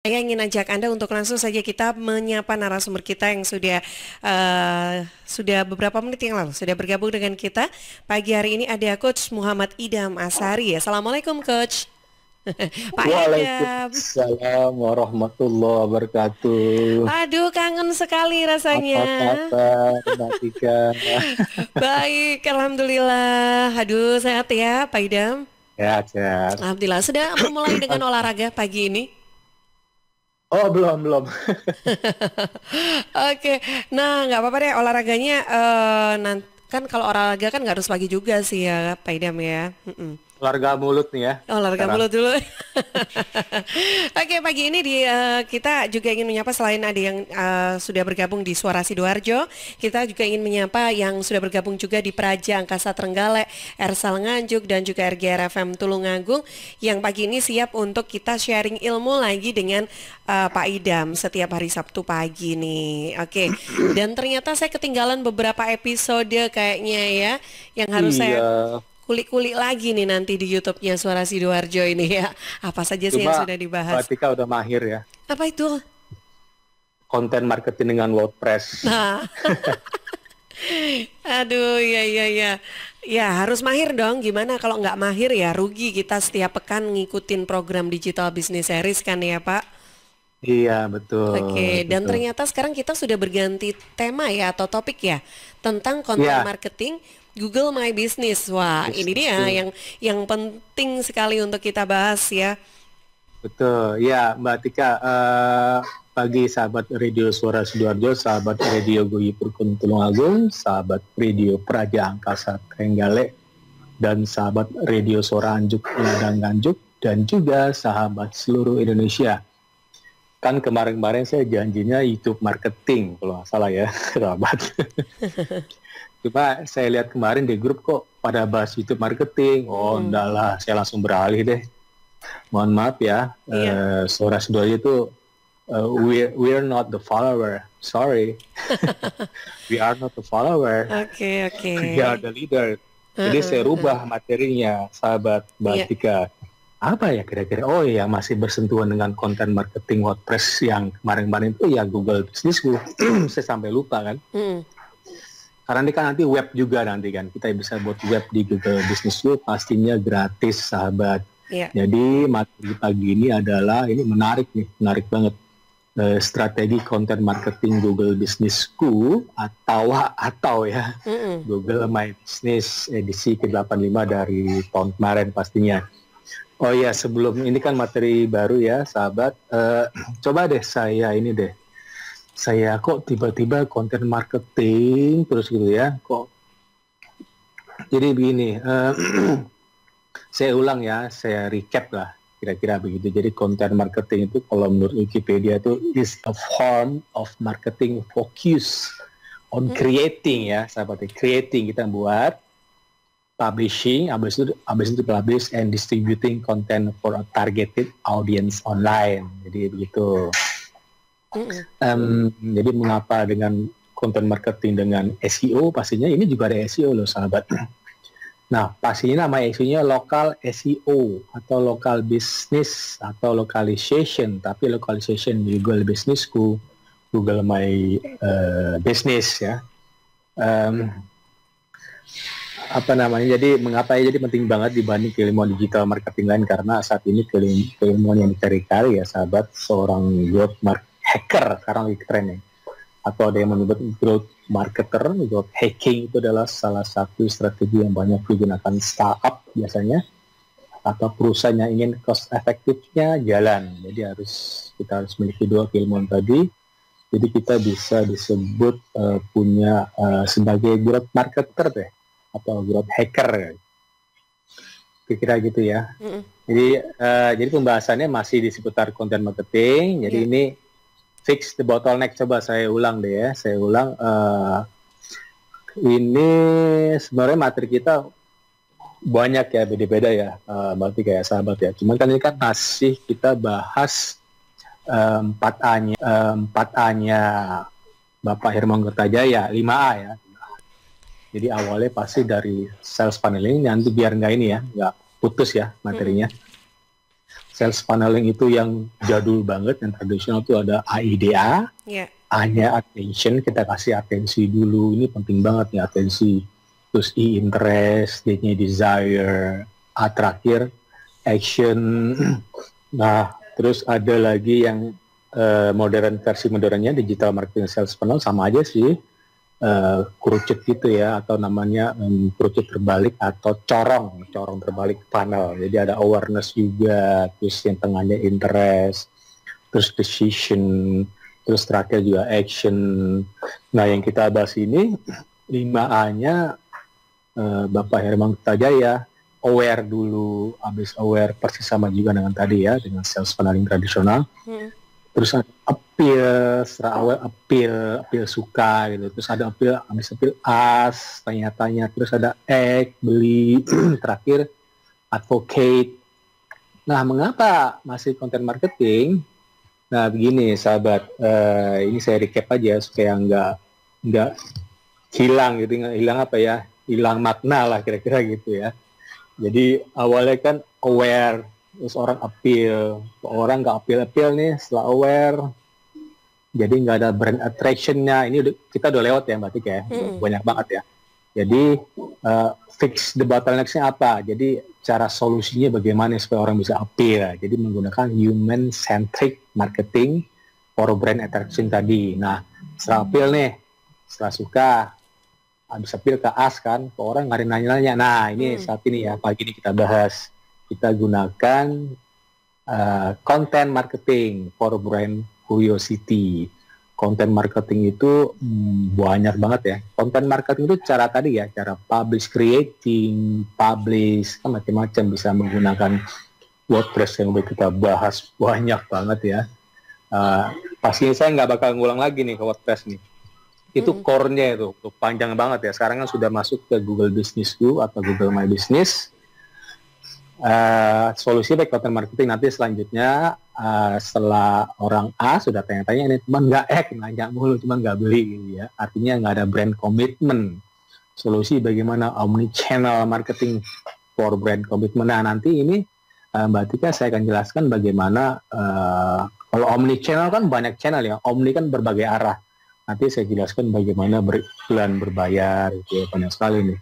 Saya ingin ajak Anda untuk langsung saja kita menyapa narasumber kita yang sudah beberapa menit yang lalu sudah bergabung dengan kita. Pagi hari ini ada Coach Muhammad Idam Asari. Assalamualaikum Coach. Pak Idam. Waalaikumsalam warahmatullahi wabarakatuh. Aduh, kangen sekali rasanya. Apa kabar, Mbak Tika? Baik, Alhamdulillah. Aduh, sehat ya Pak Idam. Ya, sehat. Alhamdulillah. Sudah memulai dengan olahraga pagi ini? Oh, belum. Oke, nah nggak apa-apa deh olahraganya. Kan kalau olahraga kan nggak harus pagi juga sih ya, Pak Idam ya. Mm-mm. Olahraga mulut nih ya, Olahraga sekarang. mulut dulu. Oke, pagi ini kita juga ingin menyapa selain ada yang sudah bergabung di Suara Sidoarjo, kita juga ingin menyapa yang sudah bergabung juga di Praja Angkasa Trenggalek, Ersal Nganjuk dan juga RGR FM Tulungagung yang pagi ini siap untuk kita sharing ilmu lagi dengan Pak Idam setiap hari Sabtu pagi nih. Oke. Dan ternyata saya ketinggalan beberapa episode kayaknya ya yang harus saya Iya, kulik-kulik lagi nih nanti di YouTube-nya Suara Sidoarjo ini ya. Apa saja sih yang cuma sudah Mbak dibahas? Tika udah mahir ya. Apa itu? Konten marketing dengan WordPress. Nah, aduh, ya. Ya, harus mahir dong. Gimana kalau nggak mahir ya rugi kita setiap pekan ngikutin program Digital Business Series kan ya, Pak? Iya, betul, Oke, dan betul. ternyata sekarang kita sudah berganti tema ya atau topik ya tentang konten Iya, marketing Google My Business. Wah, ini dia betul. yang penting sekali untuk kita bahas ya. Betul, ya Mbak Tika, pagi sahabat Radio Suara Sidoarjo, sahabat Radio Guyipur Tulungagung, sahabat Radio Praja Angkasa Trenggalek, dan sahabat Radio Suara Anjuk Ladang Nganjuk, dan juga sahabat seluruh Indonesia. Kan kemarin-kemarin saya janjinya YouTube marketing, kalau nggak salah ya, sahabat. Cuma saya lihat kemarin di grup kok pada bahas YouTube marketing, oh Mm-mm. enggak lah, saya langsung beralih deh. Mohon maaf ya, Iya. Suara Sidoarjo itu we're not the follower, sorry, we are not the follower, Oke. we are the leader. Jadi saya Heeh. rubah materinya, sahabat Mbak Iya. Tika. Apa ya kira-kira? Oh ya, masih bersentuhan dengan konten marketing WordPress yang kemarin-kemarin itu ya Google Businessku. Saya sampai lupa kan. Mm. Karena ini kan nanti web juga nanti kan. Kita bisa buat web di Google Businessku pastinya gratis, sahabat. Iya. Jadi materi pagi ini adalah, ini menarik nih, menarik banget. Strategi konten marketing Google Businessku atau ya Mm-mm. Google My Business edisi ke-85 dari tahun kemarin pastinya. Oh ya, sebelum ini kan materi baru ya, sahabat. Coba deh saya kok tiba-tiba konten marketing terus gitu ya. Kok jadi begini, saya ulang ya, saya recap lah kira-kira begitu. Jadi konten marketing itu kalau menurut Wikipedia itu is a form of marketing focus on Mm-mm. creating ya, sahabat. Creating kita buat publishing, habis itu publish and distributing content for a targeted audience online. Jadi begitu. Mm-mm. Jadi mengapa dengan content marketing dengan SEO? Pastinya ini juga ada SEO loh, sahabat. Nah, pastinya nama SEO-nya local SEO atau local business atau localization. Tapi localization Google Businessku, Google My Business ya. Em, Apa namanya, jadi mengapa ya, jadi penting banget dibanding keilmuan digital marketing lain, karena saat ini keilmuan yang dicari-cari ya, sahabat, seorang hacker sekarang lagi tren ya, atau ada yang menyebut growth marketer. Growth hacking itu adalah salah satu strategi yang banyak digunakan startup biasanya, atau perusahaan yang ingin cost efektifnya jalan. Jadi kita harus memiliki dua keilmuan tadi. Jadi kita bisa disebut punya sebagai growth marketer deh, atau growth hacker, kira-kira gitu ya. Mm-mm. Jadi pembahasannya masih di seputar konten marketing. Jadi Iya. ini fix the bottleneck. Coba saya ulang deh ya. Saya ulang. Ini sebenarnya materi kita banyak ya, beda-beda ya, Mbak Tika ya, sahabat ya. Cuman kan ini kan masih kita bahas 4A-nya Bapak Herman Kertajaya, 5A ya. Jadi awalnya pasti dari sales funneling, nanti biar nggak ini ya, nggak putus ya Mm-mm. materinya. sales funneling itu yang jadul banget, yang tradisional itu ada AIDA, Ya. A-nya attention, kita kasih atensi dulu, ini penting banget nih atensi. Terus I interest, D-nya desire, A terakhir action. Nah, terus ada lagi yang versi modernnya digital marketing sales funnel, sama aja sih, kerucut gitu ya, atau namanya kerucut terbalik atau corong terbalik funnel. Jadi ada awareness juga, terus yang tengahnya interest, terus decision, terus terakhir juga action. Nah, yang kita bahas ini 5A-nya Bapak Herman Kertajaya, aware dulu, habis aware persis sama juga dengan tadi ya, dengan sales funneling tradisional. Terus ada appeal, setelah aware appeal suka gitu. Terus ada habis appeal ask, tanya-tanya. Terus ada act, beli, terakhir advocate. Nah, mengapa masih content marketing? Nah, begini sahabat, ini saya recap aja supaya nggak hilang gitu, hilang apa ya? Hilang makna lah kira-kira gitu ya. Jadi awalnya kan aware, terus orang appeal, orang nggak appeal nih setelah aware, jadi nggak ada brand attraction-nya. Ini kita udah lewat ya Mbak Tika ya, banyak banget ya. Jadi fix the bottleneck-nya apa? Jadi cara solusinya bagaimana supaya orang bisa appeal? Jadi menggunakan human centric marketing for brand attraction tadi. Nah, setelah appeal nih, setelah suka, habis appeal ke as kan, ke orang nggak ada nanya-nanya. Nah, ini saat ini ya, pagi ini kita bahas. Kita gunakan content marketing for brand curiosity. Content marketing itu banyak banget ya. Content marketing itu cara tadi ya, cara publish creating, publish, kan macam-macam, bisa menggunakan WordPress yang udah kita bahas banyak banget ya. Pastinya saya nggak bakal ngulang lagi nih ke WordPress nih. Itu core-nya itu panjang banget ya. Sekarang kan sudah masuk ke Google Business Go atau Google My Business. Solusi baik content marketing nanti selanjutnya, setelah orang A sudah tanya-tanya, ini teman nggak nanya mulu, cuman nggak beli gitu ya. Artinya nggak ada brand commitment. Solusi bagaimana omni channel marketing for brand commitment. Nah, nanti ini Mbak Tika saya akan jelaskan bagaimana kalau omni channel kan banyak channel ya. Omni kan berbagai arah. Nanti saya jelaskan bagaimana beriklan berbayar, gitu ya, banyak sekali nih.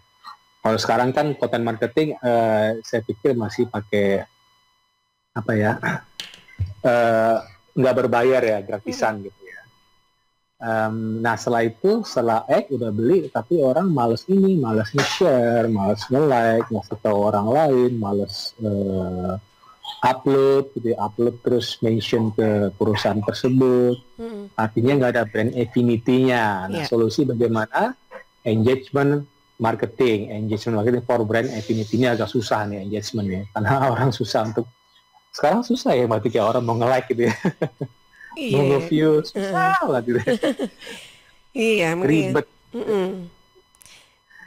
Kalau sekarang kan content marketing, saya pikir masih pakai apa ya, nggak berbayar ya, gratisan gitu ya. Nah, setelah udah beli, tapi orang males nge-share, males nge-like, ngasih tahu orang lain, males upload gitu ya, upload terus mention ke perusahaan tersebut. Artinya nggak ada brand affinity-nya. Nah, solusi bagaimana? Engagement marketing for brand affinity-nya agak susah nih engagement ya, karena orang susah untuk, sekarang susah ya Mbak Tika, orang mau nge-like gitu ya. Mau nge-view susah lah gitu. Iya, ribet.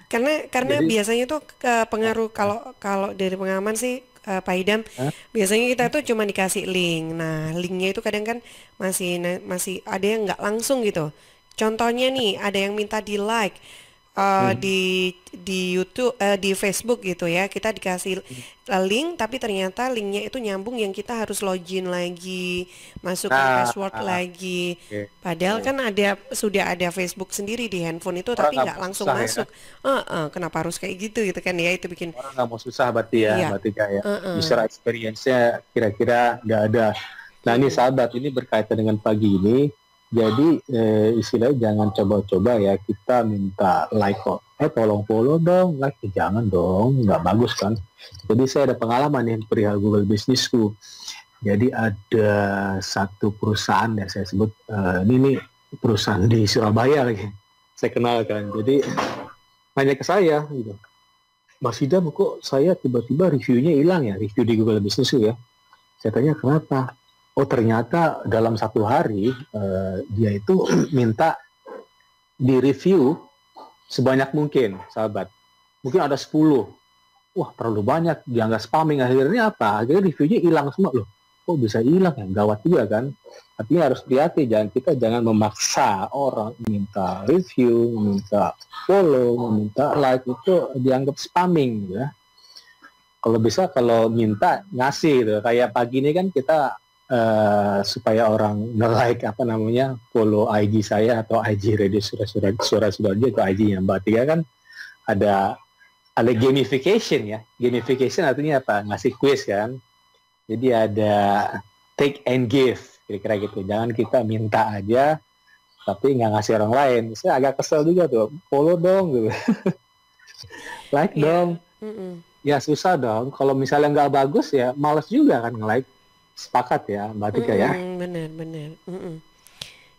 Karena jadi, biasanya tuh pengaruh, kalau dari pengalaman sih Pak Idam, biasanya kita tuh cuma dikasih link. Nah, linknya itu kadang kan masih ada yang nggak langsung gitu. Contohnya nih, ada yang minta di like di YouTube, di Facebook gitu ya, kita dikasih link, tapi ternyata linknya itu nyambung yang kita harus login lagi, masukin password lagi. Padahal kan sudah ada Facebook sendiri di handphone itu, tapi nggak langsung masuk. Ya? Kenapa harus kayak gitu kan ya? Itu bikin orang nggak mau susah berarti ya, Mbak Tika ya. User experience-nya kira-kira nggak ada. Nah, ini sahabat, ini berkaitan dengan pagi ini. Jadi istilahnya jangan coba-coba ya kita minta like kok. Tolong follow dong, like jangan dong, nggak bagus kan. Jadi saya ada pengalaman nih perihal Google Businessku. Jadi ada satu perusahaan ya, saya sebut ini perusahaan di Surabaya lagi. Saya kenal kan. Jadi nanya ke saya gitu. Mas Idam, kok saya tiba-tiba reviewnya hilang ya, review di Google Businessku ya. Saya tanya kenapa? Oh, ternyata dalam satu hari dia itu minta di-review sebanyak mungkin, sahabat. Mungkin ada 10. Wah, terlalu banyak, dianggap spamming. Akhirnya apa? Akhirnya reviewnya hilang semua loh. Kok bisa hilang ya? Gawat juga kan? Artinya harus hati-hati, jangan memaksa orang minta review, minta follow, minta like, itu dianggap spamming ya. Kalau bisa kalau minta ngasih gitu. Kayak pagi ini kan kita supaya orang nge-like apa namanya follow IG saya atau IG Radio Suara Sidoarjo atau IG-nya Mbak Tika kan ada gamification ya. Gamification artinya apa? Ngasih quiz kan. Jadi ada take and give kira-kira gitu. Jangan kita minta aja tapi nggak ngasih orang lain. Saya agak kesel juga tuh. Follow dong gitu. Like dong. Ya susah dong. Kalau misalnya nggak bagus ya males juga kan nge-like. Sepakat ya Mbak Tika ya. Benar.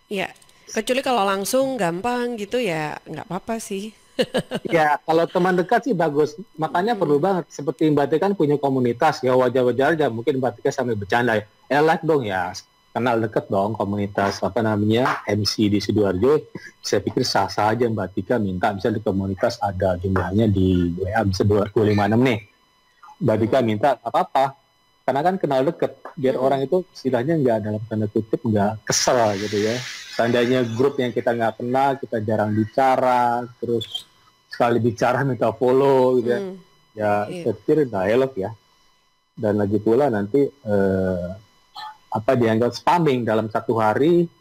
Ya, kecuali kalau langsung gampang gitu ya nggak apa-apa sih. Ya, kalau teman dekat sih bagus. Makanya perlu banget. Seperti Mbak Tika kan punya komunitas, ya wajar-wajar aja. Mungkin Mbak Tika sambil bercanda, ya like dong ya. Kenal deket dong komunitas, apa namanya, MC di Sidoarjo. Saya pikir sah-sah aja Mbak Tika minta, misalnya di komunitas ada jumlahnya di WA, bisa 256 nih. Mbak Tika minta, apa-apa. Karena kan kenal deket, biar orang itu istilahnya nggak dalam tanda kutip, nggak kesel gitu ya. Seandainya grup yang kita nggak kenal, kita jarang bicara, terus sekali bicara minta follow gitu ya. Ya, saya pikir dialog ya. Dan lagi pula nanti dianggap spamming dalam satu hari.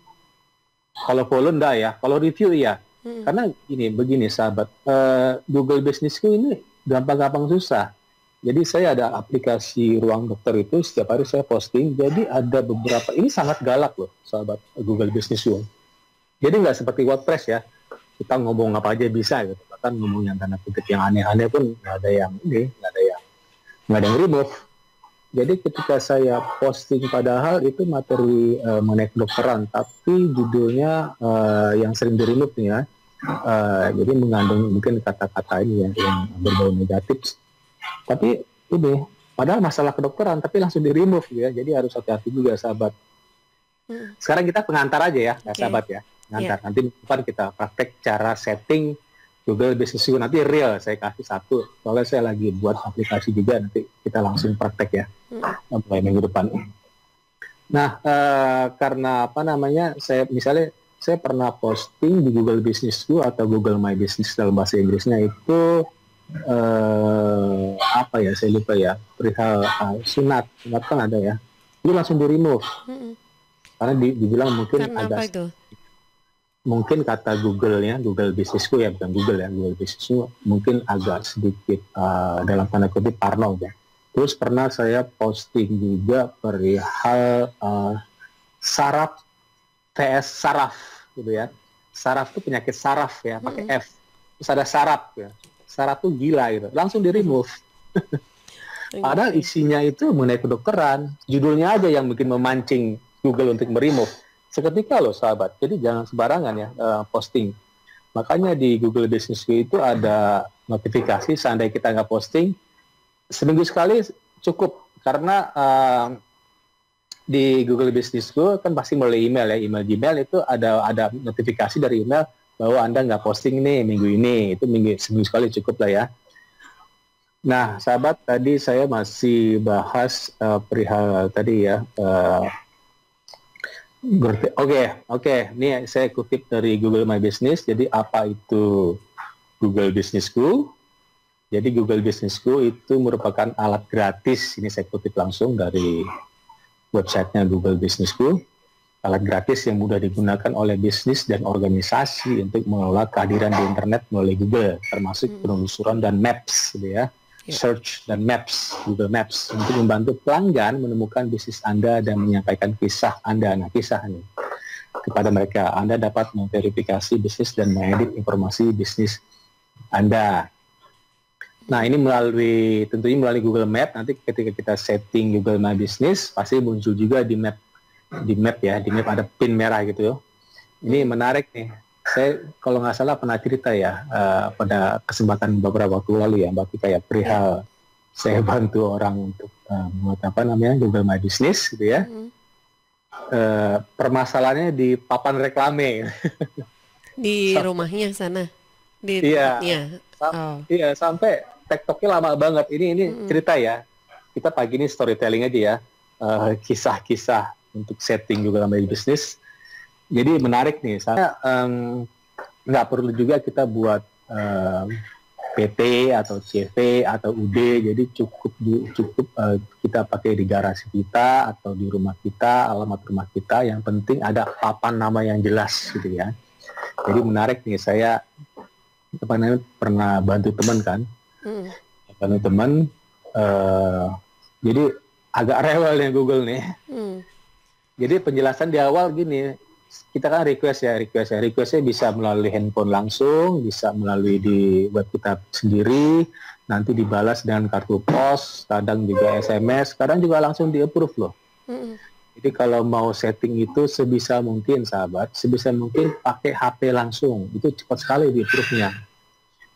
Kalau follow enggak ya, kalau review ya. Karena begini sahabat, Google Businessku ini gampang-gampang susah. Jadi saya ada aplikasi Ruang Dokter itu, setiap hari saya posting. Jadi ada beberapa, ini sangat galak loh sahabat Google Business You. Jadi nggak seperti WordPress ya, kita ngomong apa aja bisa gitu. Bahkan ngomong yang tanda kutip yang aneh-aneh pun nggak ada yang remove. Jadi ketika saya posting padahal itu materi mengenai kedokteran, tapi judulnya yang sering di remove nih ya. Jadi mengandung mungkin kata-kata ini yang berbau negatif. Tapi ini padahal masalah kedokteran tapi langsung di remove ya. Jadi harus hati-hati juga sahabat. Sekarang kita pengantar aja ya, sahabat ya. Pengantar. Nanti depan kita praktek cara setting Google Business You. Nanti real saya kasih satu. Soalnya saya lagi buat aplikasi juga, nanti kita langsung praktek ya. Mulai minggu depan. Nah, karena apa namanya? Saya pernah posting di Google Business You atau Google My Business dalam bahasa Inggrisnya itu saya lupa ya, perihal sunat kan ada ya, itu langsung di remove karena dibilang mungkin agak itu? Mungkin kata Google-nya, Google Business-ku ya, bukan Google ya, Google Business-ku mungkin agak sedikit dalam tanda kutip parno ya. Terus pernah saya posting juga perihal saraf vs saraf gitu ya. Saraf itu penyakit saraf ya, pakai F. Terus ada saraf ya. Saraf tuh gila gitu, langsung di remove. Padahal isinya itu mengenai kedokteran, judulnya aja yang mungkin memancing Google untuk meremove. Seketika loh sahabat, jadi jangan sembarangan ya posting. Makanya di Google Business You itu ada notifikasi, seandainya kita nggak posting, seminggu sekali cukup. Karena di Google Business You kan pasti melalui email ya, email Gmail itu ada notifikasi dari email bahwa Anda nggak posting nih minggu ini, itu seminggu sekali cukup lah ya. Nah, sahabat, tadi saya masih bahas perihal tadi ya. Oke. Ini saya kutip dari Google My Business. Jadi apa itu Google Businessku? Jadi Google Businessku itu merupakan alat gratis. Ini saya kutip langsung dari websitenya Google Businessku. Alat gratis yang mudah digunakan oleh bisnis dan organisasi untuk mengelola kehadiran di internet melalui Google, termasuk penelusuran dan maps, gitu ya. Search dan maps, Google Maps, untuk membantu pelanggan menemukan bisnis Anda dan menyampaikan kisah Anda. Nah, kisah ini kepada mereka. Anda dapat memverifikasi bisnis dan mengedit informasi bisnis Anda. Nah, ini tentunya melalui Google Map. Nanti ketika kita setting Google My Business, pasti muncul juga di map ya, di map ada pin merah gitu ya. Ini menarik nih. Saya kalau nggak salah pernah cerita ya pada kesempatan beberapa waktu lalu ya Mbak Tika ya, perihal saya bantu orang untuk membuat Google My Business gitu ya. Permasalahannya di papan reklame di rumahnya sana, di tempatnya. Iya, sampai tektoknya lama banget. Ini cerita ya. Kita pagi ini storytelling aja ya, kisah-kisah untuk setting Google My Business. Jadi menarik nih, saya nggak perlu juga kita buat PT atau CV atau UD, jadi cukup kita pakai di garasi kita atau di rumah kita, alamat rumah kita, yang penting ada papan nama yang jelas gitu ya. Jadi menarik nih, saya pernah bantu teman kan, bantu teman, jadi agak rewel nih Google nih. Jadi penjelasan di awal gini, kita kan requestnya bisa melalui handphone langsung, bisa melalui di web kita sendiri, nanti dibalas dengan kartu pos, kadang juga SMS, kadang juga langsung di approve loh. Jadi kalau mau setting itu sebisa mungkin sahabat, sebisa mungkin pakai HP langsung, itu cepat sekali di approve-nya.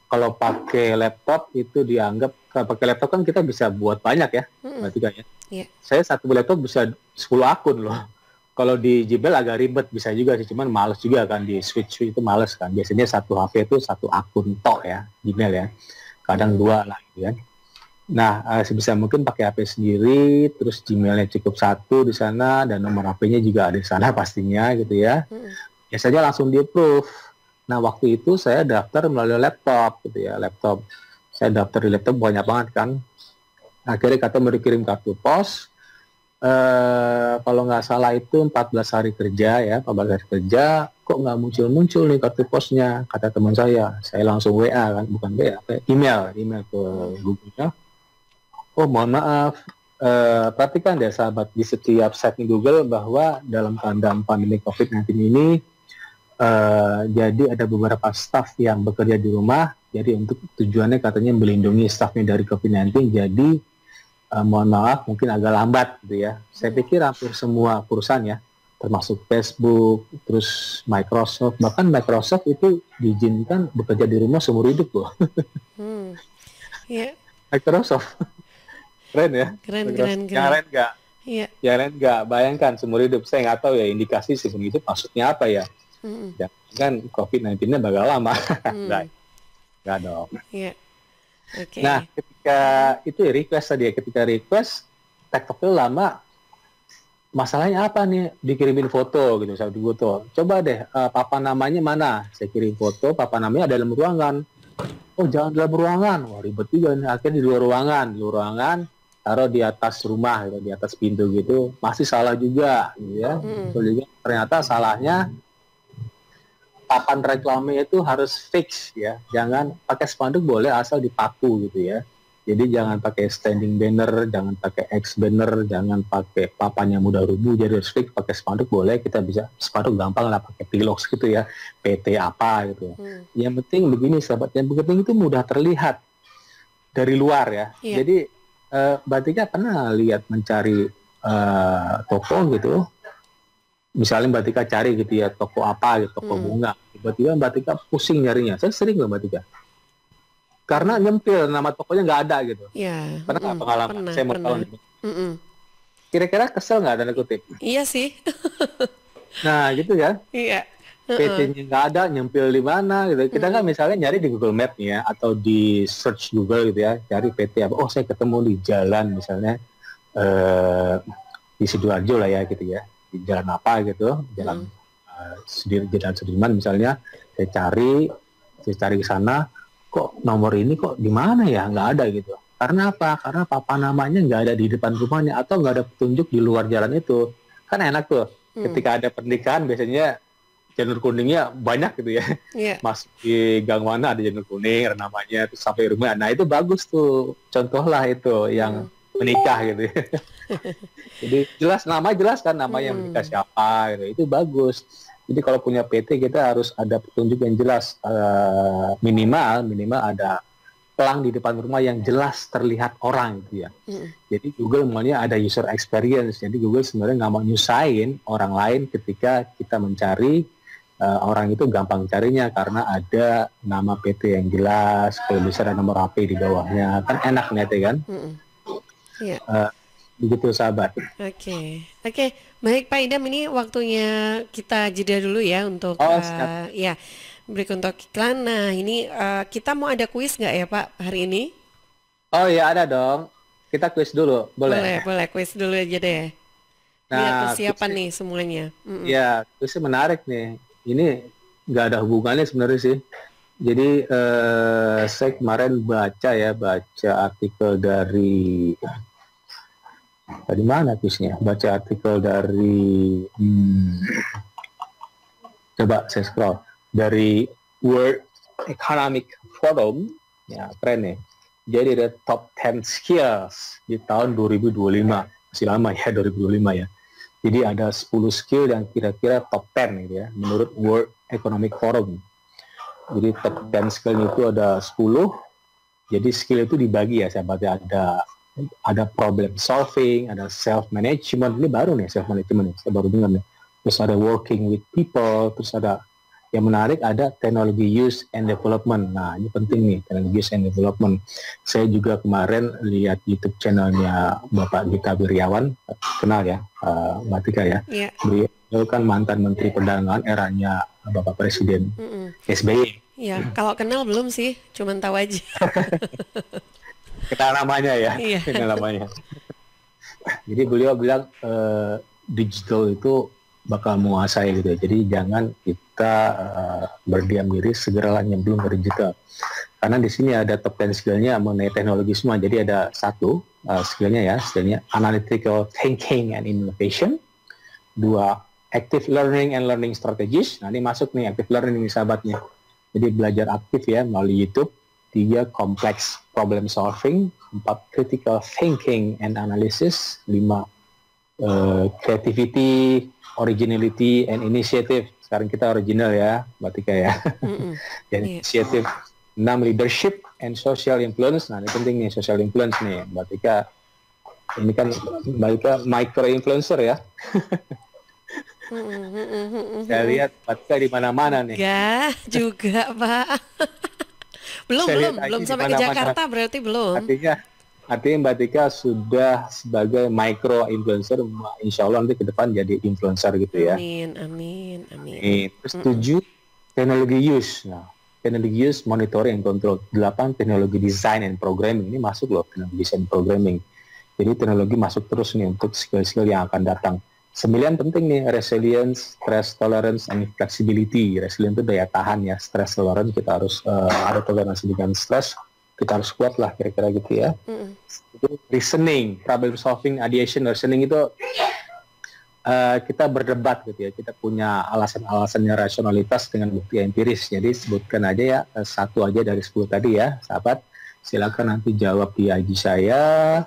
Kalau pakai laptop itu dianggap, kalau pakai laptop kan kita bisa buat banyak ya, berarti kan ya. Yeah. Saya satu laptop bisa 10 akun loh. Kalau di Gmail agak ribet, bisa juga sih, cuman males juga kan, di switch itu males kan. Biasanya satu HP itu satu akun tok ya, Gmail ya. Kadang dua lah gitu kan. Nah, sebisa mungkin pakai HP sendiri, terus Gmailnya cukup satu di sana, dan nomor HP-nya juga ada di sana pastinya gitu ya. Biasanya langsung di-approve. Nah, waktu itu saya daftar melalui laptop gitu ya, laptop. Saya daftar di laptop banyak banget kan. Akhirnya kata mau dikirim kartu pos. Kalau nggak salah itu 14 hari kerja ya, 14 hari kerja, kok nggak muncul-muncul nih kartu posnya, kata teman saya langsung WA kan, bukan WA, email ke Google-nya. Oh mohon maaf, perhatikan deh sahabat, di setiap setting Google bahwa dalam keadaan pandemi COVID-19 ini, jadi ada beberapa staff yang bekerja di rumah, jadi untuk tujuannya katanya melindungi staffnya dari COVID-19, jadi mohon maaf mungkin agak lambat gitu ya. Saya pikir hampir semua perusahaan ya, termasuk Facebook, terus Microsoft, bahkan Microsoft itu diizinkan bekerja di rumah seumur hidup loh. Yeah. Microsoft, keren ya. Keren. Yang lain nggak? Yeah. Yang lain nggak. Bayangkan seumur hidup. Saya nggak tahu ya indikasi seumur hidup maksudnya apa ya. Ya kan COVID-19-nya bakal lama. Nggak dong. Yeah. Okay. Nah, ketika itu request tadi ya, ketika request TikTok-nya lama, masalahnya apa nih? Dikirimin foto gitu, saya foto. Coba deh, papan namanya mana? Saya kirim foto, papan namanya ada dalam ruangan. Oh, jangan dalam ruangan. Wah, ribet juga nih. Akhirnya di luar ruangan, taruh di atas rumah, gitu, di atas pintu gitu. Masih salah juga, gitu ya. Ternyata salahnya papan reklame itu harus fix ya, jangan pakai spanduk, boleh asal dipaku gitu ya. Jadi jangan pakai standing banner, jangan pakai X banner, jangan pakai papan yang mudah rubuh, jadi harus fix pakai spanduk boleh, kita bisa spanduk gampang lah pakai pilox gitu ya, PT apa gitu. Yang penting begini sahabat, yang penting itu mudah terlihat dari luar ya. Jadi Mbak Tika pernah lihat mencari toko gitu, misalnya Mbak Tika cari gitu ya, toko apa gitu, toko bunga. Tiba-tiba Mbak Tika pusing nyarinya. Saya sering loh Mbak Tika. Karena nyempil, nama tokonya nggak ada gitu. Iya. Pernah nggak pengalaman? Saya mau tahu nih. Kira-kira kesel nggak tanda kutip? Iya sih. Nah gitu ya. Iya. PT-nya nggak ada, nyempil di mana gitu. Kita kan misalnya nyari di Google Map nih ya, atau di search Google gitu ya, cari PT apa. Oh saya ketemu di jalan misalnya di Sidoarjo lah ya gitu ya. Di jalan apa gitu, jalan Jalan Sudirman misalnya, saya cari ke sana, kok nomor ini kok di mana ya, nggak ada gitu. Karena apa? Karena papan namanya nggak ada di depan rumahnya, atau nggak ada petunjuk di luar jalan itu. Kan enak tuh, ketika ada pernikahan biasanya janur kuningnya banyak gitu ya. Masuk di gang mana ada janur kuning namanya, terus sampai rumah. Nah itu bagus tuh, contohlah itu yang menikah gitu. Jadi jelas kan nama yang menikah siapa gitu. Itu bagus. Jadi kalau punya PT kita harus ada petunjuk yang jelas, minimal ada pelang di depan rumah yang jelas terlihat orang gitu ya. Jadi Google maunya ada user experience. Jadi Google sebenarnya nggak mau nyusahin orang lain ketika kita mencari, orang itu gampang carinya karena ada nama PT yang jelas, kalau bisa ada nomor HP di bawahnya, kan enak nih kan. Begitu sahabat. Oke. Baik Pak Idam, ini waktunya kita jeda dulu ya untuk break untuk iklan. Nah ini kita mau ada kuis nggak ya Pak hari ini? Oh ya ada dong. Kita kuis dulu, boleh? Boleh kuis dulu aja deh. Biar persiapan nih semuanya. Ya kuisnya menarik nih. Ini nggak ada hubungannya sebenarnya sih. Jadi saya kemarin baca artikel dari mana tulisnya? Baca artikel dari coba saya scroll dari World Economic Forum, ya keren ya. Jadi ada top 10 skills di tahun 2025, masih lama ya 2025 ya. Jadi ada 10 skill yang kira-kira top 10 gitu ya, menurut World Economic Forum. Jadi top 10 skill itu ada 10. Jadi skill itu dibagi ya, sahabatnya ada problem solving, ada self management. Ini baru nih self management, saya baru dengar nih. Terus ada working with people, terus ada yang menarik ada teknologi use and development. Nah ini penting nih, teknologi use and development. Saya juga kemarin lihat YouTube channelnya Bapak Gita Wirjawan, kenal ya Mbak Tika ya. Yeah. Beliau kan mantan Menteri Perdagangan eranya Bapak Presiden SBY. Ya, kalau kenal belum sih, cuman tahu aja. Kenal namanya ya, Iya. kenal namanya. Jadi beliau bilang digital itu bakal menguasai gitu ya. Jadi jangan kita berdiam diri, segeralah nyemplung ke digital. Karena di sini ada top 10 skillnya mengenai teknologi semua. Jadi ada satu skillnya analytical thinking and innovation. Dua, active learning and learning strategies. Nah ini masuk nih active learning nih sahabatnya. Jadi belajar aktif ya melalui YouTube. 3, complex problem solving. 4, critical thinking and analysis. 5, creativity, originality, and initiative. Sekarang kita original ya, Mbak Tika ya. Dan initiative. 6, leadership and social influence. Nah ini penting nih, social influence nih, Mbak Tika. Ini kan Mbak Tika micro influencer ya. Saya lihat Mbak Tika di mana-mana nih. Ya juga Pak. belum sampai ke Jakarta berarti belum. Artinya Mbak Tika sudah sebagai micro influencer, insya Allah nanti ke depan jadi influencer gitu ya. Amin. Terus 7, teknologi use. Nah, teknologi use, monitoring, and control. 8, teknologi design and programming. Ini masuk loh, teknologi design and programming. Jadi teknologi masuk terus nih untuk skill-skill yang akan datang. 9 penting nih, resilience, stress tolerance, and flexibility. Resilience itu daya tahan ya, stress tolerance kita harus ada toleransi dengan stress. Kita harus kuat lah kira-kira gitu ya. Itu reasoning, problem solving, ideation, reasoning itu kita berdebat gitu ya. Kita punya alasan-alasannya rasionalitas dengan bukti empiris. Jadi sebutkan aja ya, satu aja dari 10 tadi ya, sahabat. Silakan nanti jawab di IG saya.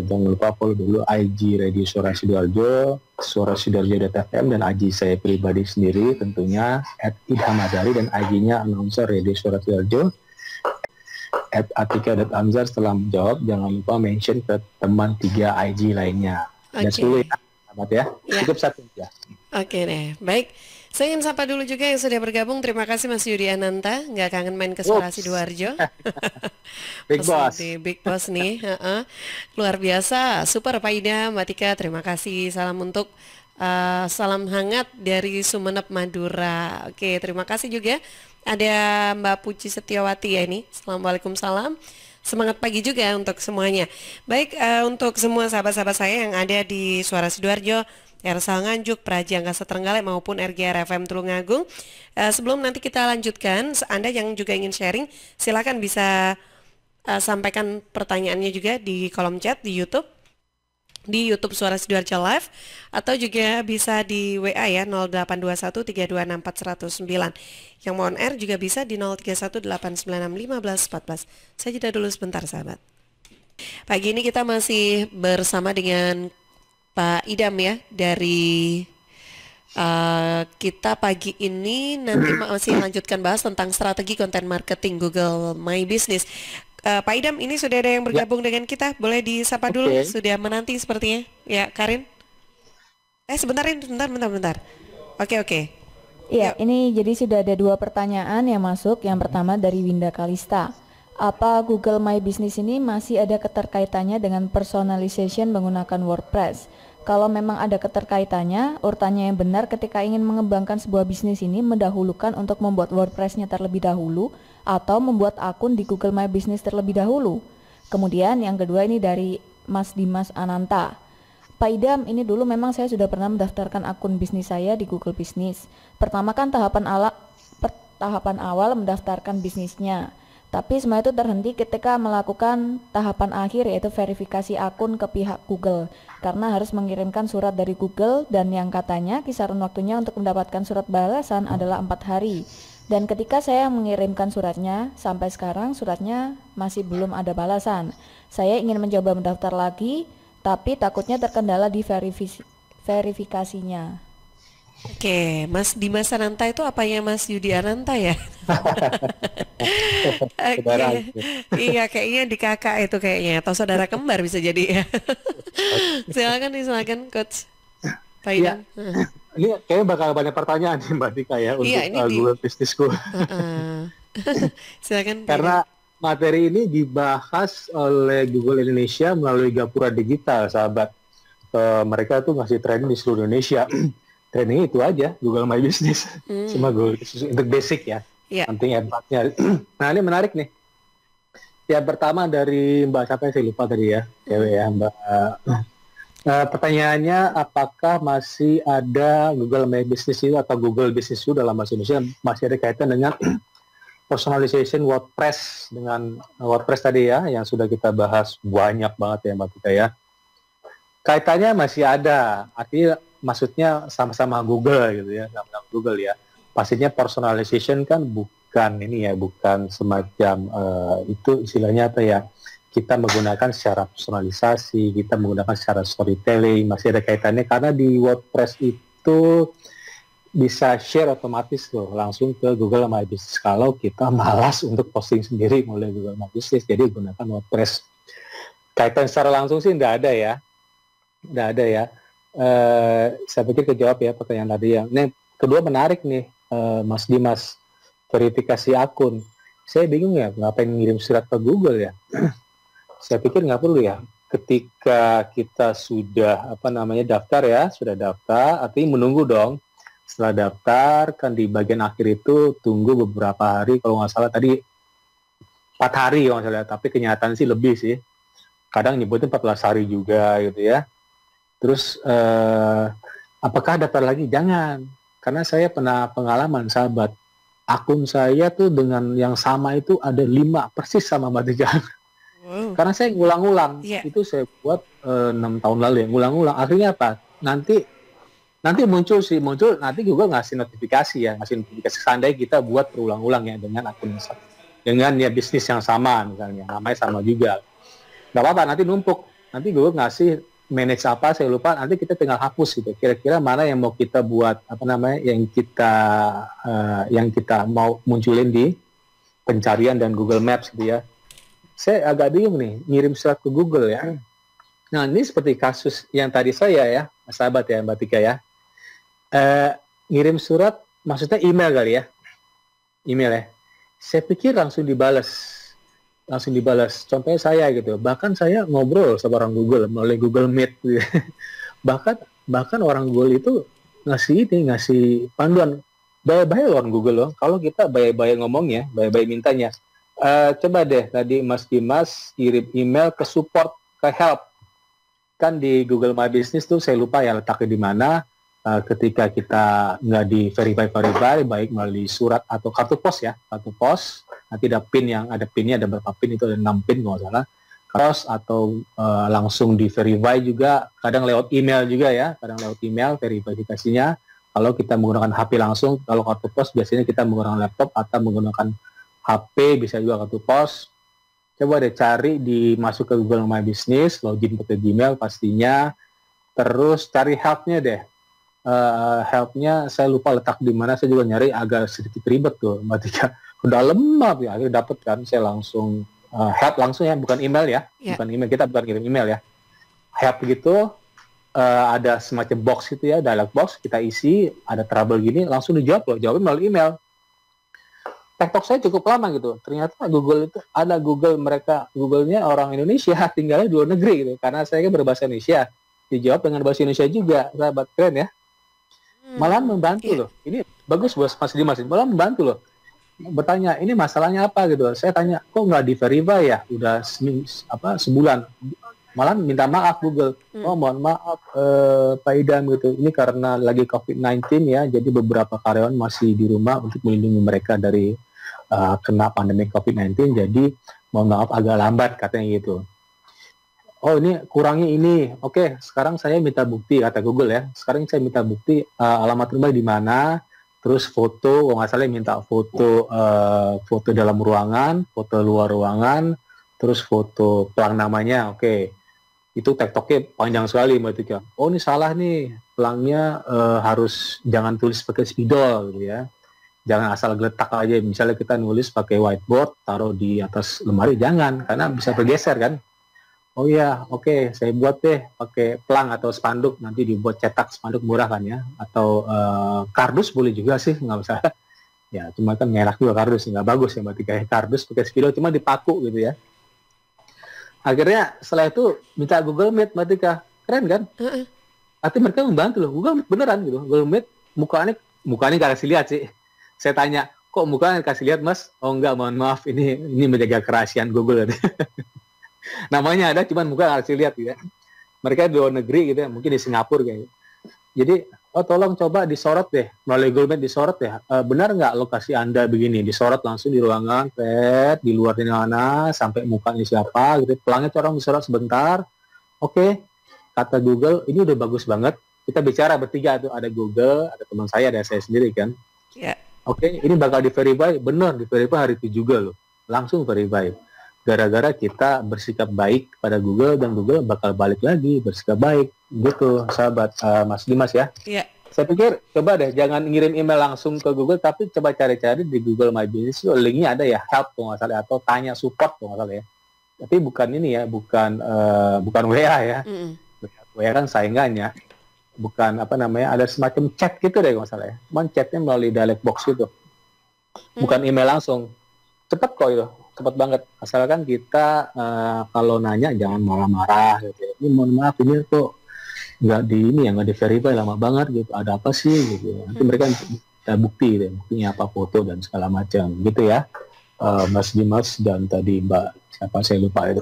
Jangan lupa follow dulu IG Radio Suara Sidoarjo, Suara Sidoarjo.fm, dan IG saya pribadi sendiri tentunya @idhamadari, dan IG-nya announcer Radio Suara Sidoarjo. @atika.amzar. Setelah menjawab jangan lupa mention ke teman 3 IG lainnya. Dan 10 ya, sahabat ya. Cukup 1 ya. Oke deh, baik. Saya ingin sapa dulu juga yang sudah bergabung. Terima kasih Mas Yudi Ananta. Nggak kangen main ke Suara Sidoarjo. Big Boss. Big Boss nih. Luar biasa. Super Pak Ida, Mbak Tika. Terima kasih. Salam untuk salam hangat dari Sumeneb, Madura. Oke, terima kasih juga. Ada Mbak Puji Setiawati ya ini. Assalamualaikum, salam. Semangat pagi juga untuk semuanya. Baik, untuk semua sahabat-sahabat saya yang ada di Suara Sidoarjo, Ersal Nganjuk, Praja Angkasa Trenggalek maupun RGR FM Tulungagung. Sebelum nanti kita lanjutkan, Anda yang juga ingin sharing, silakan bisa sampaikan pertanyaannya juga di kolom chat di YouTube. Di YouTube Suara Sidoarjo Live, atau juga bisa di WA ya 0821326409. Yang mau on air juga bisa di 0318961514. Saya jeda dulu sebentar sahabat. Pagi ini kita masih bersama dengan Pak Idam ya dari kita pagi ini nanti masih lanjutkan bahas tentang strategi konten marketing Google My Business. Pak Idam, ini sudah ada yang bergabung dengan kita. Boleh disapa dulu, sudah menanti sepertinya. Ya, Karin. Sebentar. Oke. Iya, ini jadi sudah ada 2 pertanyaan yang masuk. Yang pertama dari Winda Kalista. Apa Google My Business ini masih ada keterkaitannya dengan personalization menggunakan WordPress? Kalau memang ada keterkaitannya, urutannya yang benar ketika ingin mengembangkan sebuah bisnis ini mendahulukan untuk membuat WordPress-nya terlebih dahulu atau membuat akun di Google My Business terlebih dahulu. Kemudian yang kedua ini dari Mas Dimas Ananta. Pak Idam, ini dulu memang saya sudah pernah mendaftarkan akun bisnis saya di Google Business. Pertama kan tahapan awal mendaftarkan bisnisnya. Tapi semua itu terhenti ketika melakukan tahapan akhir yaitu verifikasi akun ke pihak Google. Karena harus mengirimkan surat dari Google dan yang katanya kisaran waktunya untuk mendapatkan surat balasan adalah 4 hari. Dan ketika saya mengirimkan suratnya, sampai sekarang suratnya masih belum ada balasan. Saya ingin mencoba mendaftar lagi, tapi takutnya terkendala di verifikasinya. Oke, Mas Dimas Ananta itu apanya Mas Yudi Ananta ya? Saudara Oke, gitu. iya kayaknya di kakak itu kayaknya, atau saudara kembar bisa jadi ya. Silakan Coach Iya, Faidan. ini kayaknya bakal banyak pertanyaan nih Mbak Dika ya Iya, untuk ini di Google Bisnisku. Heeh. Silakan Faidan. Karena materi ini dibahas oleh Google Indonesia melalui Gapura Digital, sahabat. Mereka tuh ngasih training di seluruh Indonesia. Training itu aja, Google My Business. Cuma Google untuk basic ya. Iya. Nanti empatnya. Nah ini menarik nih. Yang pertama dari Mbak siapa saya lupa tadi ya. Cewek ya Mbak. Pertanyaannya apakah masih ada Google My Business itu atau Google Business itu dalam bahasa Indonesia masih ada kaitan dengan personalization WordPress dengan WordPress tadi ya yang sudah kita bahas banyak banget ya Mbak Tika ya. Kaitannya masih ada, artinya maksudnya sama-sama Google gitu ya, sama-sama Google ya. Pastinya personalization kan bukan ini ya, bukan semacam itu istilahnya apa ya? Kita menggunakan secara personalisasi, kita menggunakan secara storytelling, masih ada kaitannya karena di WordPress itu bisa share otomatis loh langsung ke Google My Business kalau kita malas untuk posting sendiri mulai Google My Business, jadi gunakan WordPress. Kaitan secara langsung sih nggak ada ya. Nggak ada ya. Saya pikir kejawab ya pertanyaan tadi ya. Nah, kedua menarik nih, Mas Dimas, verifikasi akun. Saya bingung ya, ngapain ngirim surat ke Google ya? Saya pikir nggak perlu ya. Ketika kita sudah daftar ya, sudah daftar, artinya menunggu dong. Setelah daftar, kan di bagian akhir itu tunggu beberapa hari, kalau nggak salah tadi 4 hari kalau nggak salah, tapi kenyataan sih lebih sih. Kadang nyebutin 14 hari juga gitu ya. Terus apakah daftar lagi? Jangan, karena saya pernah pengalaman sahabat, akun saya tuh dengan yang sama itu ada 5 persis sama Mbak Tika. Wow. Karena saya ngulang-ngulang, Iya. itu saya buat 6 tahun lalu ya, ngulang-ngulang. Akhirnya apa? Nanti muncul, nanti Google ngasih notifikasi ya, ngasih notifikasi seandainya kita buat berulang-ulang ya dengan akun yang sama, dengan ya bisnis yang sama misalnya, namanya sama juga. Nggak apa-apa, nanti numpuk, nanti Google ngasih manage apa saya lupa, nanti kita tinggal hapus gitu. Kira-kira mana yang mau kita buat yang kita mau munculin di pencarian dan Google Maps gitu ya. Saya agak bingung nih ngirim surat ke Google ya. Nah ini seperti kasus yang tadi saya ya, sahabat ya Mbak Tika ya. Ngirim surat maksudnya email kali ya, email ya. Saya pikir langsung dibalas. Contohnya saya gitu, bahkan saya ngobrol sama orang Google melalui Google Meet gitu. bahkan orang Google itu ngasih panduan, baik-baik orang Google loh, kalau kita baik-baik ngomongnya, baik-baik mintanya. Coba deh tadi Mas Dimas kirim email ke support, ke help, kan di Google My Business tuh saya lupa ya letaknya di mana. Ketika kita nggak di verify baik melalui surat atau kartu pos nanti ada pinnya, ada berapa pin, itu ada 6 pin kalau salah, pos atau langsung di verify juga, kadang lewat email juga ya, verifikasinya kalau kita menggunakan HP langsung. Kalau kartu pos biasanya kita menggunakan laptop atau menggunakan HP, bisa juga kartu pos. Coba deh cari, masuk ke Google My Business, login ke Gmail pastinya, terus cari help-nya deh. Help-nya saya lupa letak di mana, saya juga nyari agak sedikit ribet tuh Mbak Tika. Udah lemah ya, akhirnya dapet kan, saya langsung help langsung ya, bukan email ya, bukan email, kita bukan kirim email ya. Help gitu, ada semacam box gitu ya, dialog box, kita isi, ada trouble gini, langsung dijawab loh, jawabnya melalui email. TikTok saya cukup lama gitu, ternyata Google itu ada Google-nya orang Indonesia, tinggalnya di luar negeri gitu, karena saya kan berbahasa Indonesia, dijawab dengan bahasa Indonesia juga, sahabat, keren ya. Malah membantu loh, ini bagus Bos Mas Dimas, malah membantu loh. Bertanya, ini masalahnya apa gitu, saya tanya, kok nggak di verify ya, udah sebulan, malah minta maaf Google. Oh mohon maaf Pak Idam gitu. Ini karena lagi COVID-19 ya, jadi beberapa karyawan masih di rumah untuk melindungi mereka dari kena pandemi COVID-19. Jadi mohon maaf agak lambat katanya gitu. Oh ini kurangnya ini. Oke, sekarang saya minta bukti kata Google ya. Sekarang saya minta bukti alamat rumah di mana. Terus foto, nggak salah minta foto foto dalam ruangan, foto luar ruangan, terus foto pelang namanya. Oke, itu tektoknya panjang sekali Mbak Tika. Oh ini salah nih, pelangnya harus jangan tulis pakai spidol gitu ya. Jangan asal geletak aja. Misalnya kita nulis pakai whiteboard, taruh di atas lemari, jangan, karena bisa bergeser kan. Oh iya, oke, saya buat deh pakai pelang atau spanduk, nanti dibuat cetak spanduk murah kan ya, atau kardus boleh juga sih, nggak masalah. Ya, cuma kan merah juga kardus, nggak bagus ya berarti kayak kardus pakai spidol, cuma dipaku gitu ya. Akhirnya setelah itu minta Google Meet, Mbak Tika, keren kan? Artinya mereka membantu loh, Google Meet beneran gitu, Google Meet mukanya nggak kasih lihat sih. Saya tanya, kok mukanya kasih lihat Mas? Oh enggak, mohon maaf, ini menjaga kerahasiaan Google. Namanya ada, cuman muka nggak kasih lihat ya. Mereka di luar negeri gitu ya, mungkin di Singapura kayaknya. Jadi, oh tolong coba disorot deh, melalui Google Meet disorot deh. Benar nggak lokasi Anda begini? Disorot langsung di ruangan, di luar di mana, sampai mukanya siapa gitu. Pelangnya orang disorot sebentar. Oke, kata Google, ini udah bagus banget. Kita bicara bertiga tuh, ada Google, ada teman saya, ada saya sendiri kan. Yeah. Oke, ini bakal di-verify, benar di-verify hari itu juga loh. Langsung verify. Gara-gara kita bersikap baik pada Google dan Google bakal balik lagi bersikap baik gitu sahabat Mas Dimas ya. Iya. Saya pikir coba deh jangan ngirim email langsung ke Google tapi coba cari-cari di Google My Business linknya ada ya help kalau nggak salah atau tanya support kalau nggak salah ya. Tapi bukan ini ya bukan WA ya. WA kan saingannya bukan apa namanya ada semacam chat gitu deh kalau nggak salah ya. Cuman chatnya melalui dialog box gitu. Bukan email langsung. Cepat kok itu. Cepat banget, asalkan kita kalau nanya jangan marah-marah gitu. Ini mohon maaf ini kok nggak di verify lama banget gitu. Ada apa sih gitu. Nanti mereka minta bukti deh, buktinya apa foto dan segala macam gitu ya. Mas Dimas dan tadi Mbak siapa saya lupa itu.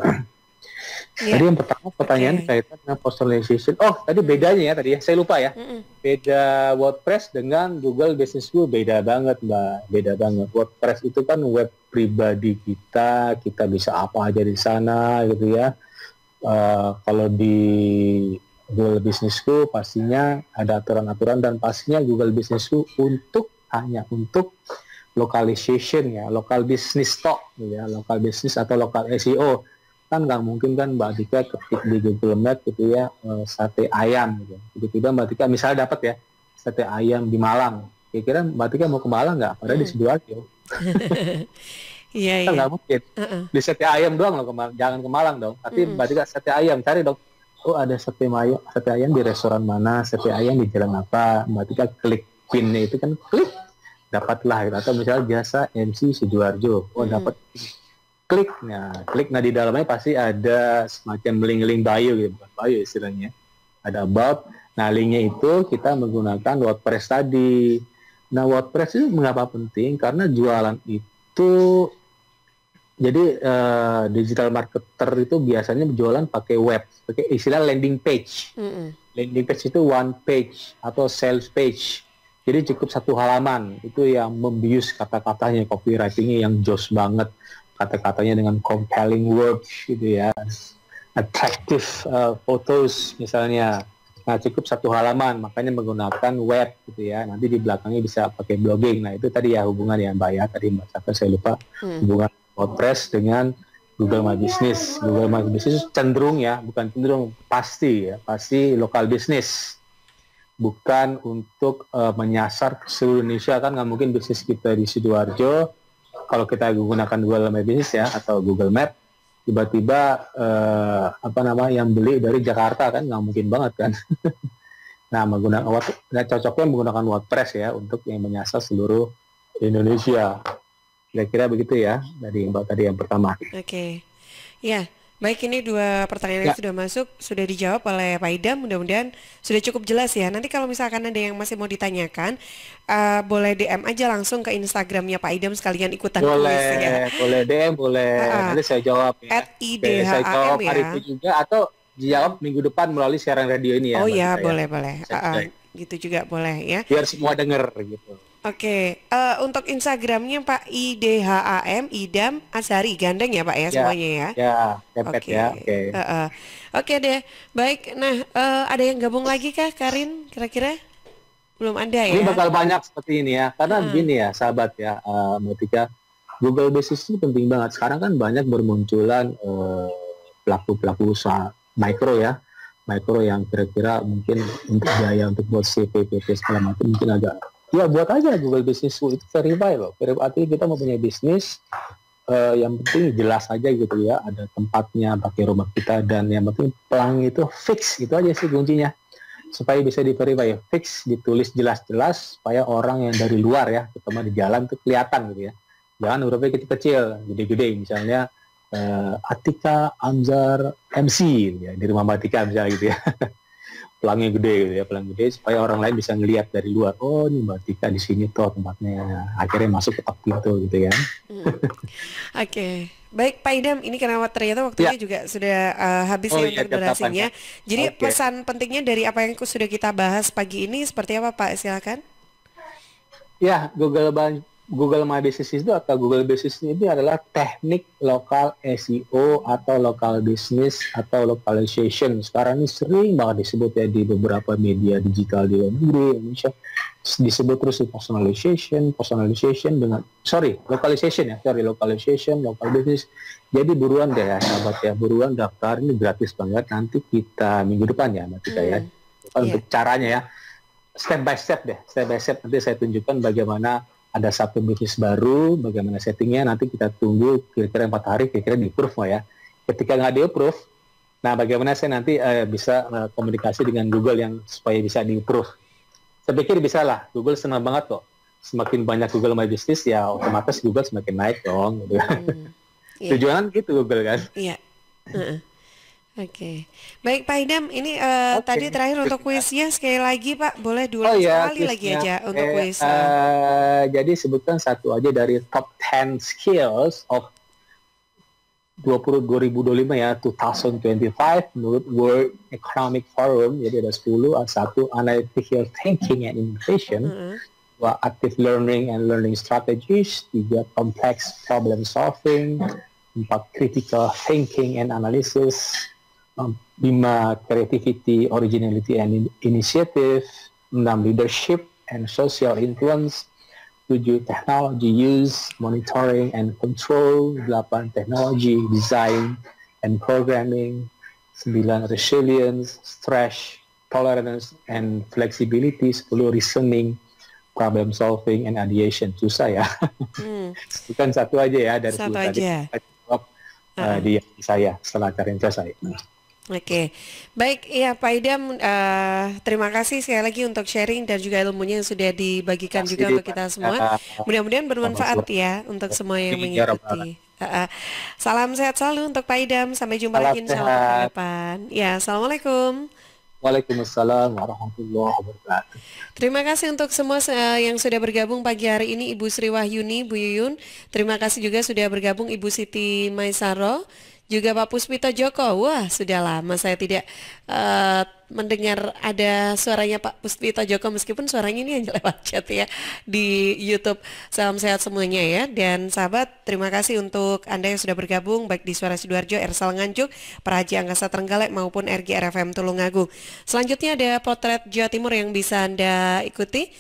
Tadi yang pertama pertanyaan kaitan dengan personalization. Oh tadi bedanya ya tadi ya saya lupa ya. Beda WordPress dengan Google Business School beda banget Mbak, beda banget. WordPress itu kan web pribadi kita bisa apa aja di sana gitu ya. Kalau di Google Business School pastinya ada aturan-aturan dan pastinya Google Business School hanya untuk localization ya, local business talk gitu ya, local business atau local SEO. Kan nggak mungkin kan Mbak Tika ketik di Google Map gitu ya sate ayam gitu. Tiba-tiba Mbak Tika misalnya dapat ya sate ayam di Malang. Kira-kira Mbak Tika mau ke Malang nggak? Padahal di Sidoarjo. Iya. Kan nggak mungkin. Di sate ayam doang loh, jangan ke Malang dong. Tapi Mbak Tika sate ayam cari dong. Oh ada sate ayam di restoran mana? Sate ayam di jalan apa? Mbak Tika klik pinnya itu kan klik dapatlah gitu. Atau misalnya jasa MC Sidoarjo. Oh dapat klik di dalamnya pasti ada semacam link bio gitu, bukan bio istilahnya, ada about. Nah linknya itu kita menggunakan WordPress tadi. Nah WordPress itu mengapa penting karena jualan itu jadi digital marketer itu biasanya jualan pakai web, pakai istilah landing page. Landing page itu one page atau sales page. Jadi cukup satu halaman itu yang membius kata-katanya, copywritingnya yang jos banget. Kata-katanya dengan compelling words gitu ya, attractive photos misalnya. Nah cukup satu halaman, makanya menggunakan web gitu ya. Nanti di belakangnya bisa pakai blogging. Nah itu tadi ya hubungan ya Mbak ya. Tadi Mbak Saka saya lupa hubungan WordPress dengan Google My Business. Google My Business cenderung ya, bukan cenderung pasti local business. Bukan untuk menyasar ke seluruh Indonesia kan nggak mungkin bisnis kita di Sidoarjo. Kalau kita menggunakan Google My Business ya atau Google Map, tiba-tiba yang beli dari Jakarta kan nggak mungkin banget kan. Nah cocoknya menggunakan WordPress ya untuk yang menyasar seluruh Indonesia. Kira-kira begitu ya dari Mbak tadi yang pertama. Oke. Ya. Baik, ini dua pertanyaan yang sudah masuk, sudah dijawab oleh Pak Idam, mudah-mudahan sudah cukup jelas ya. Nanti kalau misalkan ada yang masih mau ditanyakan, boleh DM aja langsung ke Instagramnya Pak Idam sekalian ikutan kuis ya. Boleh DM, boleh. Nanti saya jawab ya. @idham saya jawab hari ya. itu juga, atau jawab minggu depan melalui siaran radio ini ya, Oh Mbak ya, Tika ya. boleh. Gitu juga boleh ya. Biar semua denger gitu. Oke, untuk Instagramnya Pak IDHAM Idam Azhari gandeng ya Pak ya Ya, semuanya ya. ya, kepet Oke, ya. Oke. Oke deh, baik. Nah, ada yang gabung lagi kah, Karin? Kira-kira belum ada Ini ya? bakal banyak seperti ini ya. Karena begini ya, sahabat ya, Mbak Tika, Google Business itu penting banget. Sekarang kan banyak bermunculan pelaku-pelaku usaha mikro ya. Mikro yang kira-kira mungkin untuk biaya untuk buat CV, PP segala macam mungkin agak, ya buat aja Google Business School itu verify loh. Artinya kita mau punya bisnis, yang penting jelas aja gitu ya, ada tempatnya, pakai rumah kita, dan yang penting pelang itu fix, itu aja sih kuncinya. Supaya bisa di-verify, fix, ditulis jelas-jelas, supaya orang yang dari luar ya, terutama di jalan tuh kelihatan gitu ya. Jangan hurufnya kecil-kecil, gede-gede, misalnya Atika Anzar MC ya, di rumah Mbak Tika misalnya gitu ya. Pelangnya gede gitu ya, pelang gede supaya orang lain bisa ngelihat dari luar, oh ini Mbak Tika di sini tuh tempatnya, akhirnya masuk ke pintu gitu ya. Oke, baik Pak Idam, ini karena ternyata waktunya juga sudah habis Oh ya iya, untuk jam 8 durasinya. ya. Jadi Oke. pesan pentingnya dari apa yang sudah kita bahas pagi ini seperti apa Pak? Silakan. Ya, Google My Business itu atau Google Business ini adalah teknik lokal SEO atau local business atau localization. Sekarang ini sering banget disebut ya di beberapa media digital di luar negeri Indonesia. Disebut terus personalization dengan localization, local business. Jadi buruan deh ya sahabat ya, buruan daftar, ini gratis banget. Nanti kita minggu depan ya Mbak Tika ya. Untuk caranya ya, step by step nanti saya tunjukkan bagaimana ada satu bisnis baru, bagaimana settingnya, nanti kita tunggu kira-kira 4 hari, kira-kira di-approve ya. Ketika nggak di-approve, nah bagaimana saya nanti bisa komunikasi dengan Google yang supaya bisa di-approve. Saya pikir bisa lah, Google senang banget kok. Semakin banyak Google My Business, ya otomatis Google semakin naik dong. Gitu. Tujuan gitu Google kan. Iya. Oke, baik Pak Idam, ini tadi terakhir untuk kuisnya sekali lagi Pak, boleh sekali lagi aja untuk kuisnya. Jadi sebutkan satu aja dari top 10 skills of 2025 ya, 2025 menurut World Economic Forum. Jadi ada 10, satu analytical thinking and innovation, dua active learning and learning strategies, tiga complex problem solving, empat critical thinking and analysis, 5 creativity, originality and initiative, 6 leadership and social influence, 7 technology use, monitoring and control, 8 technology design and programming, 9 resilience, stress, tolerance and flexibility, 10 reasoning, problem solving and ideation. Susah ya. Bukan satu aja ya dari satu 10 aja. Tadi di saya setelah acara yang selesai. Oke, baik ya Pak Idam, terima kasih sekali lagi untuk sharing dan juga ilmunya yang sudah dibagikan juga untuk kita semua. Mudah-mudahan bermanfaat ya untuk semua yang mengikuti. Salam sehat selalu untuk Pak Idam, sampai jumpa lagi insya Allah ke depan. Ya, Assalamualaikum. Waalaikumsalam warahmatullahi wabarakatuh. Terima kasih untuk semua yang sudah bergabung pagi hari ini, Ibu Sri Wahyuni, Bu Yuyun. Terima kasih juga sudah bergabung Ibu Siti Maisaro, juga Pak Puspito Joko. Wah, sudah lama saya tidak mendengar ada suaranya Pak Puspito Joko, meskipun suaranya ini hanya lewat chat ya di YouTube. Salam sehat semuanya ya. Dan sahabat, terima kasih untuk Anda yang sudah bergabung baik di Suara Sidoarjo, Ersal Nganjuk, Prahaja Angkasa Trenggalek maupun RGR FM Tulungagung. Selanjutnya ada potret Jawa Timur yang bisa Anda ikuti,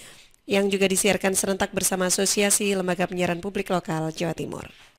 yang juga disiarkan serentak bersama Asosiasi Lembaga Penyiaran Publik Lokal Jawa Timur.